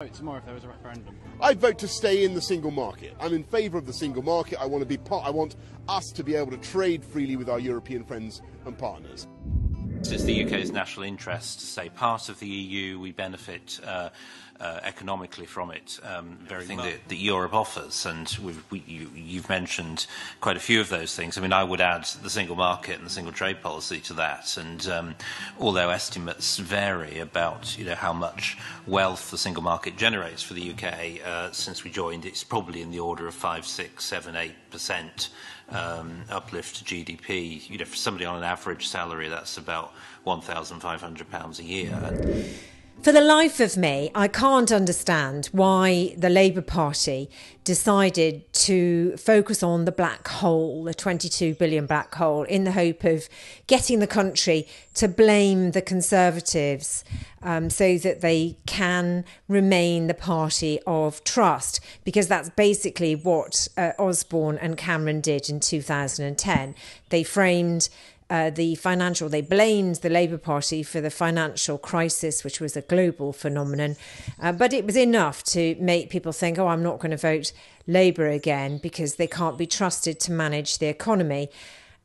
Vote tomorrow if there was a referendum? I'd vote to stay in the single market. I'm in favour of the single market. I want to be I want us to be able to trade freely with our European friends and partners. It's the UK's national interest to stay part of the EU. We benefit economically from it, everything that Europe offers, and you've mentioned quite a few of those things. I mean, I would add the single market and the single trade policy to that, and although estimates vary about how much wealth the single market generates for the UK since we joined, it's probably in the order of 5, 6, 7, 8% uplift to GDP. For somebody on an average salary, that's about £1,500 a year. For the life of me, I can't understand why the Labour Party decided to focus on the black hole, the 22 billion black hole, in the hope of getting the country to blame the Conservatives so that they can remain the party of trust, because that's basically what Osborne and Cameron did in 2010. They framed they blamed the Labour Party for the financial crisis, which was a global phenomenon. But it was enough to make people think, I'm not going to vote Labour again because they can't be trusted to manage the economy.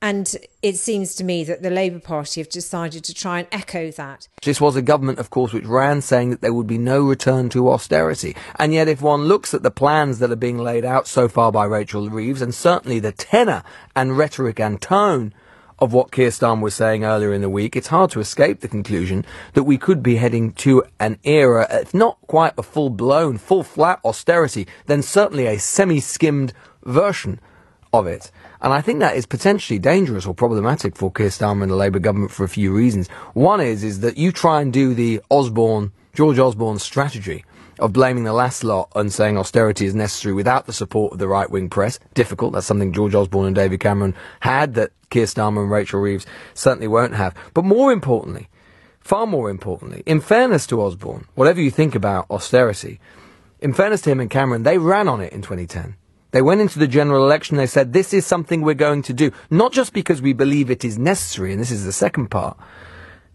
And it seems to me that the Labour Party have decided to try and echo that. This was a government, of course, which ran saying that there would be no return to austerity. And yet if one looks at the plans that are being laid out so far by Rachel Reeves, and certainly the tenor and rhetoric and tone of what Keir Starmer was saying earlier in the week, it's hard to escape the conclusion that we could be heading to an era, if not quite a full-blown, full-flat austerity, then certainly a semi-skimmed version of it. And I think that is potentially dangerous or problematic for Keir Starmer and the Labour government for a few reasons. One is that you try and do the George Osborne strategy of blaming the last lot and saying austerity is necessary without the support of the right-wing press. Difficult. That's something George Osborne and David Cameron had that Keir Starmer and Rachel Reeves certainly won't have. But more importantly, far more importantly, in fairness to Osborne, whatever you think about austerity, in fairness to him and Cameron, they ran on it in 2010. They went into the general election, they said, this is something we're going to do, not just because we believe it is necessary, and this is the second part,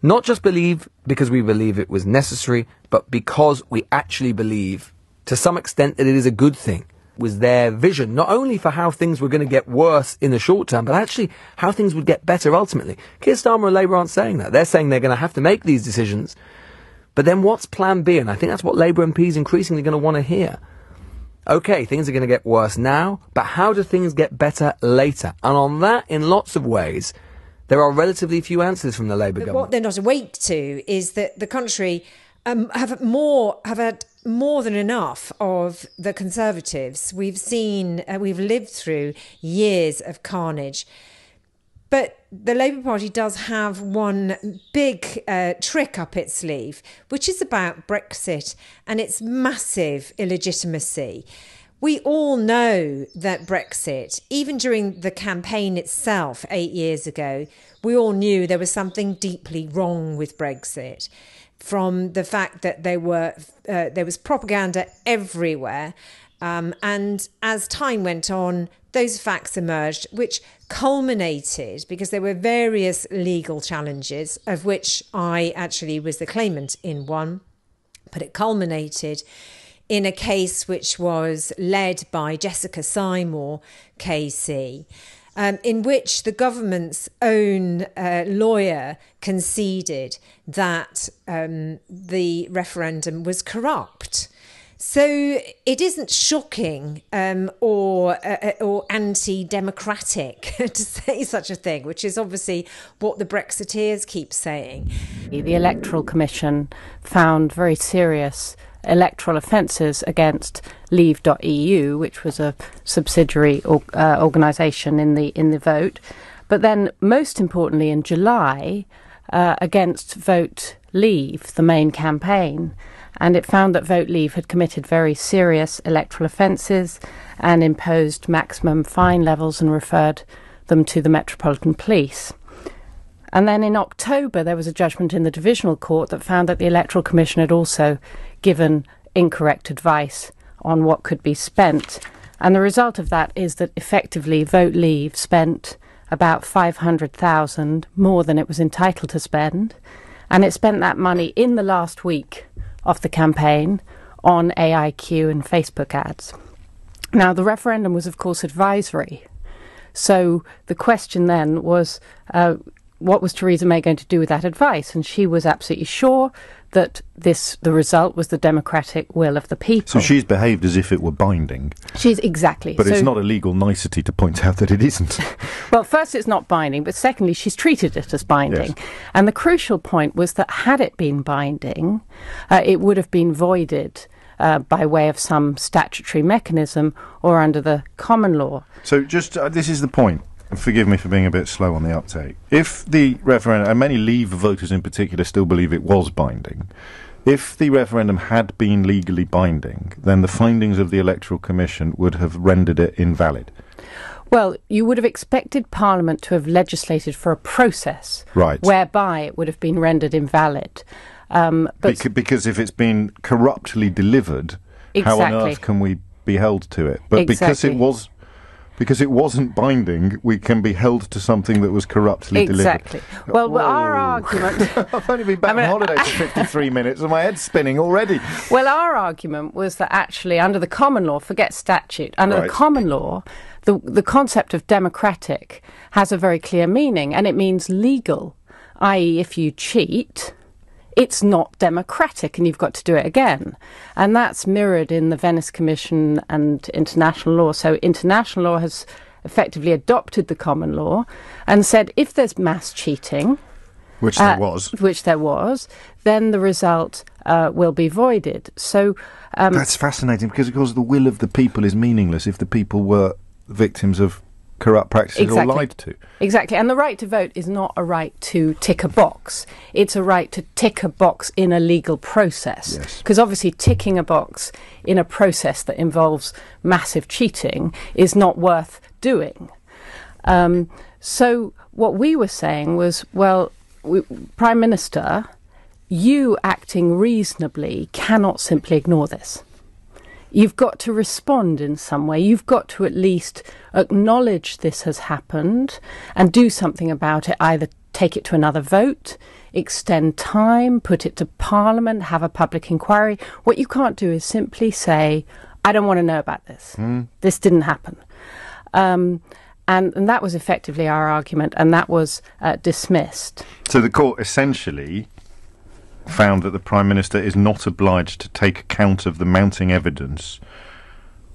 not just because we believe it was necessary, but because we actually believe, to some extent, that it is a good thing. It was their vision, not only for how things were going to get worse in the short term, but actually how things would get better ultimately. Keir Starmer and Labour aren't saying that. They're saying they're going to have to make these decisions. But then what's plan B? And I think that's what Labour MPs increasingly going to want to hear. OK, things are going to get worse now, but how do things get better later? And on that, in lots of ways, there are relatively few answers from the Labour government. What they're not awake to is that the country have had more than enough of the Conservatives. We've lived through years of carnage. But the Labour Party does have one big trick up its sleeve, which is about Brexit and its massive illegitimacy. We all know that Brexit, even during the campaign itself 8 years ago, we all knew there was something deeply wrong with Brexit, from the fact that there was propaganda everywhere. And as time went on, those facts emerged, which culminated, because there were various legal challenges, of which I actually was the claimant in one, but it culminated in a case which was led by Jessica Seymour, KC, in which the government's own lawyer conceded that the referendum was corrupt. So it isn't shocking or anti-democratic to say such a thing, which is obviously what the Brexiteers keep saying. The Electoral Commission found very serious electoral offences against Leave.eu, which was a subsidiary organisation in the vote. But then, most importantly, in July, against Vote Leave, the main campaign. And it found that Vote Leave had committed very serious electoral offences and imposed maximum fine levels and referred them to the Metropolitan Police. And then in October, there was a judgment in the Divisional Court that found that the Electoral Commission had also given incorrect advice on what could be spent. And the result of that is that effectively Vote Leave spent about $500,000 more than it was entitled to spend. And it spent that money in the last week of the campaign on AIQ and Facebook ads. Now, the referendum was, of course, advisory. So the question then was, what was Theresa May going to do with that advice? And she was absolutely sure that the result was the democratic will of the people. So she's behaved as if it were binding. She's exactly. But it's not a legal nicety to point out that it isn't. Well, first, it's not binding, but secondly, she's treated it as binding. Yes. And the crucial point was that had it been binding, it would have been voided by way of some statutory mechanism or under the common law. So just, this is the point. Forgive me for being a bit slow on the uptake. If the referendum, and many Leave voters in particular still believe it was binding, if the referendum had been legally binding, then the findings of the Electoral Commission would have rendered it invalid. Well, you would have expected Parliament to have legislated for a process whereby it would have been rendered invalid. Because if it's been corruptly delivered, how on earth can we be held to it? But because it wasn't binding, we can be held to something that was corruptly delivered. Exactly. Well, our argument... I've only been back on holiday for 53 minutes and my head's spinning already. Well, our argument was that actually under the common law, forget statute, under the common law, the concept of democratic has a very clear meaning, and it means legal, i.e. if you cheat, it's not democratic and you've got to do it again. And that's mirrored in the Venice Commission and international law. So international law has effectively adopted the common law and said if there's mass cheating, which there was, then the result will be voided. So that's fascinating because, of course, the will of the people is meaningless if the people were victims of corrupt practices or lied to. Exactly. And the right to vote is not a right to tick a box. It's a right to tick a box in a legal process. Because obviously ticking a box in a process that involves massive cheating is not worth doing. So what we were saying was, well, Prime Minister, you acting reasonably cannot simply ignore this. You've got to respond in some way. You've got to at least acknowledge this has happened and do something about it, either take it to another vote, extend time, put it to Parliament, have a public inquiry. What you can't do is simply say, I don't want to know about this. This didn't happen. And that was effectively our argument, and that was dismissed. So the court essentially found that the Prime Minister is not obliged to take account of the mounting evidence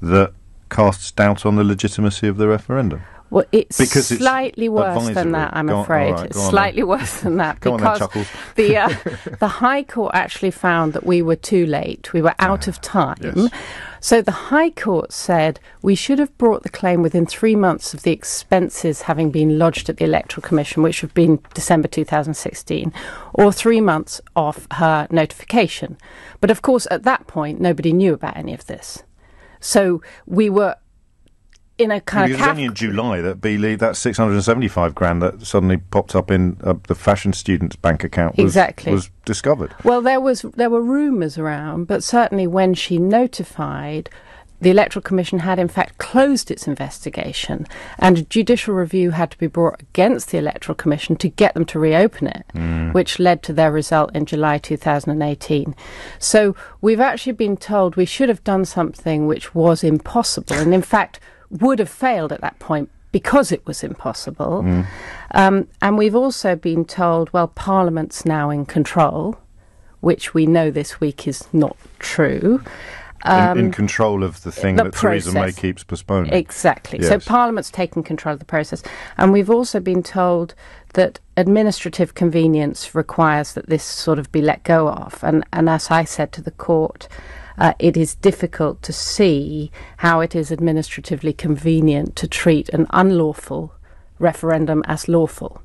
that casts doubt on the legitimacy of the referendum. Well, it's slightly worse than that, I'm afraid. It's slightly worse than that because the High Court actually found that we were too late. We were out of time. Yes. So the High Court said we should have brought the claim within 3 months of the expenses having been lodged at the Electoral Commission, which would have been December 2016, or 3 months off her notification. But of course, at that point, nobody knew about any of this. So we were in a kind of... It was only in July that that 675 grand that suddenly popped up in the fashion student's bank account was discovered. Well, there were rumours around, but certainly when she notified, the Electoral Commission had in fact closed its investigation, and a judicial review had to be brought against the Electoral Commission to get them to reopen it, which led to their result in July 2018. So we've actually been told we should have done something which was impossible, and in fact would have failed at that point because it was impossible. And we've also been told, well, Parliament's now in control, which we know this week is not true. In control of the thing that Theresa May keeps postponing. Exactly. Yes. So Parliament's taking control of the process. And we've also been told that administrative convenience requires that this sort of be let go of. And as I said to the court, it is difficult to see how it is administratively convenient to treat an unlawful referendum as lawful.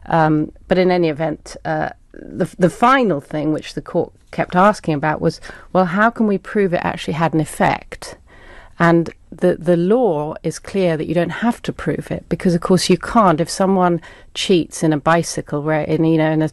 But in any event, the final thing which the court kept asking about was, well, how can we prove it actually had an effect? And the law is clear that you don't have to prove it because, of course, you can't. If someone cheats in a bicycle, in a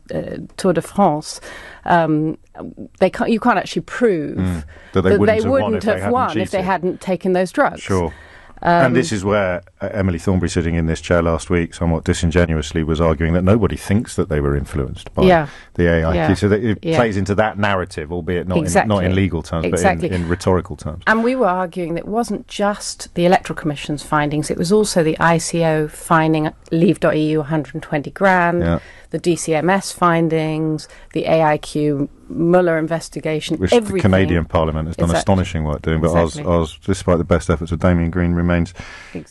Tour de France, you can't actually prove that they wouldn't have won if they hadn't taken those drugs. Sure. And this is where Emily Thornberry, sitting in this chair last week, somewhat disingenuously was arguing that nobody thinks that they were influenced by the AI. So that it plays into that narrative, albeit not in legal terms, but in rhetorical terms. And we were arguing that it wasn't just the Electoral Commission's findings, it was also the ICO finding Leave.eu 120 grand, the DCMS findings, the AIQ Mueller investigation, which everything. The Canadian Parliament has done astonishing work doing, but ours, despite the best efforts of Damien Green, remains.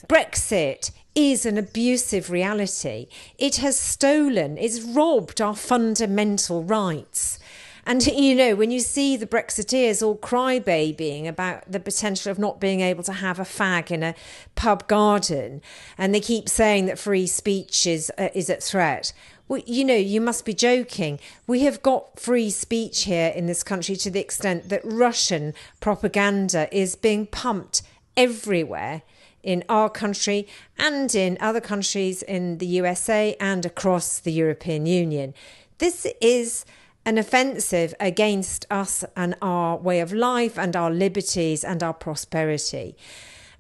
Brexit is an abusive reality. It has stolen, it's robbed our fundamental rights. And, you know, when you see the Brexiteers all crybabying about the potential of not being able to have a fag in a pub garden, and they keep saying that free speech is at threat, well, you know, you must be joking. We have got free speech here in this country to the extent that Russian propaganda is being pumped everywhere in our country and in other countries in the USA and across the European Union. This is an offensive against us and our way of life and our liberties and our prosperity.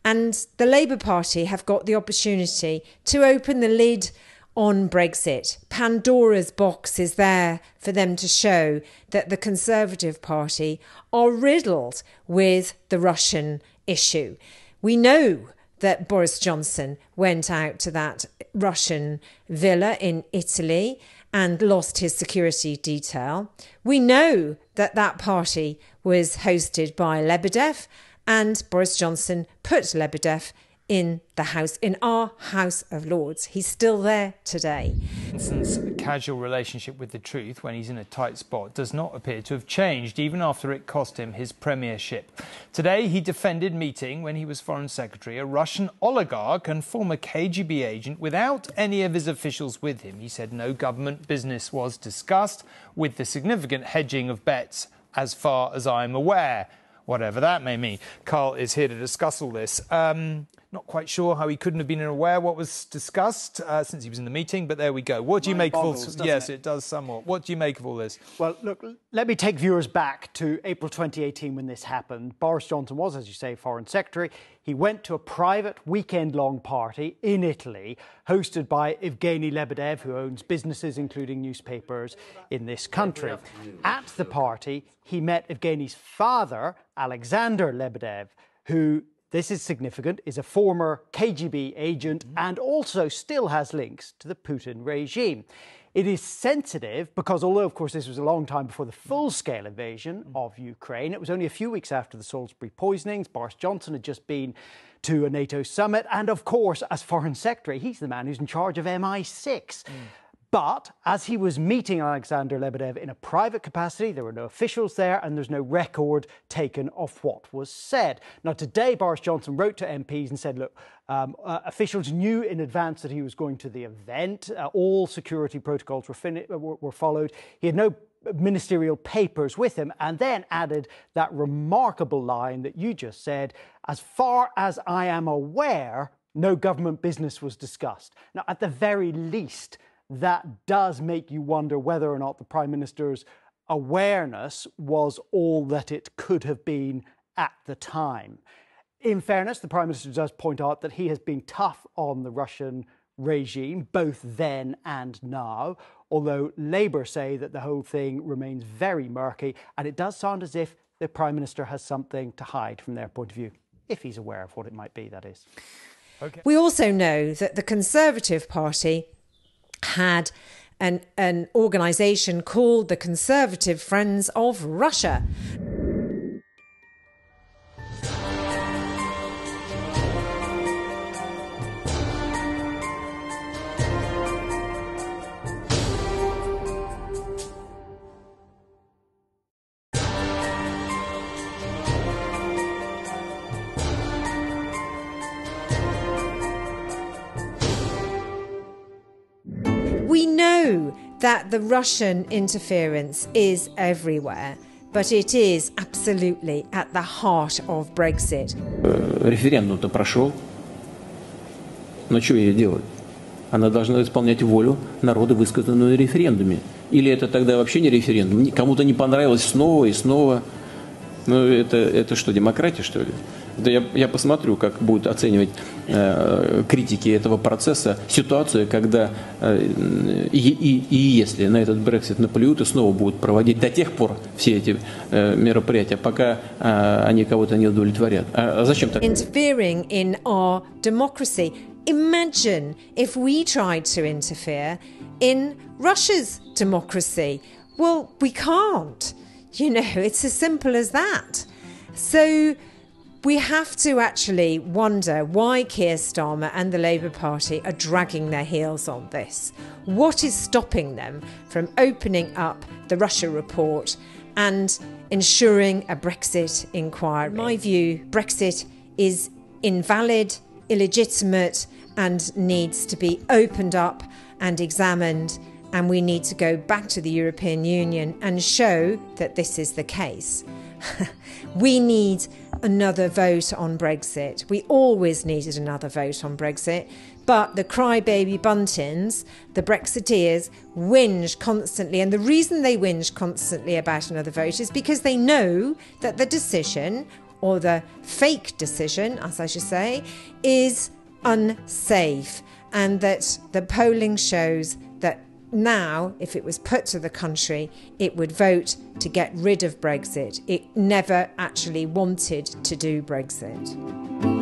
And the Labour Party have got the opportunity to open the lid on Brexit. Pandora's box is there for them to show that the Conservative Party are riddled with the Russian issue. We know that Boris Johnson went out to that Russian villa in Italy and lost his security detail. We know that that party was hosted by Lebedev, and Boris Johnson put Lebedev in the House, in our House of Lords. He's still there today. Johnson's casual relationship with the truth when he's in a tight spot does not appear to have changed, even after it cost him his premiership. Today, he defended meeting, when he was Foreign Secretary, a Russian oligarch and former KGB agent without any of his officials with him. He said no government business was discussed, with the significant hedging of bets, as far as I'm aware. Whatever that may mean. Carl is here to discuss all this. Not quite sure how he couldn't have been aware what was discussed since he was in the meeting, but there we go. What do you make of all this? Yes, it does somewhat. What do you make of all this? Well, look, let me take viewers back to April 2018 when this happened. Boris Johnson was, as you say, Foreign Secretary. He went to a private weekend-long party in Italy, hosted by Evgeny Lebedev, who owns businesses, including newspapers, in this country. At the party, he met Evgeny's father, Alexander Lebedev, who, this is significant, is a former KGB agent and also still has links to the Putin regime. It is sensitive because although, of course, this was a long time before the full-scale invasion of Ukraine, it was only a few weeks after the Salisbury poisonings. Boris Johnson had just been to a NATO summit. And, of course, as Foreign Secretary, he's the man who's in charge of MI6. But as he was meeting Alexander Lebedev in a private capacity, there were no officials there and there's no record taken of what was said. Now, today, Boris Johnson wrote to MPs and said, look, officials knew in advance that he was going to the event. All security protocols were followed. He had no ministerial papers with him, and then added that remarkable line that you just said, as far as I am aware, no government business was discussed. Now, at the very least, that does make you wonder whether or not the Prime Minister's awareness was all that it could have been at the time. In fairness, the Prime Minister does point out that he has been tough on the Russian regime, both then and now, although Labour say that the whole thing remains very murky, and it does sound as if the Prime Minister has something to hide from their point of view, if he's aware of what it might be, that is. Okay. We also know that the Conservative Party had an organisation called the Conservative Friends of Russia. We know that the Russian interference is everywhere, but it is absolutely at the heart of Brexit. Референдум-то прошел. Но что ей делать? Она должна исполнять волю народа, высказанную на референдуме. Или это тогда вообще не референдум? Кому-то не понравилось снова и снова. Ну, это что, демократия, что ли? Да я посмотрю, как будут оценивать критики этого процесса ситуацию, когда если на этот Brexit наплюют и снова будут проводить до тех пор все эти мероприятия, пока они кого-то не удовлетворят. А зачем так? Interfering in our democracy. Imagine if we tried to interfere in Russia's democracy. Well, we can't. You know, it's as simple as that. So we have to actually wonder why Keir Starmer and the Labour Party are dragging their heels on this. What is stopping them from opening up the Russia report and ensuring a Brexit inquiry? In my view, Brexit is invalid, illegitimate, and needs to be opened up and examined, and we need to go back to the European Union and show that this is the case. We need another vote on Brexit. We always needed another vote on Brexit, but the crybaby buntins, the Brexiteers, whinge constantly, and the reason they whinge constantly about another vote is because they know that the decision, or the fake decision, as I should say, is unsafe, and that the polling shows that now, if it was put to the country, it would vote to get rid of Brexit. It never actually wanted to do Brexit.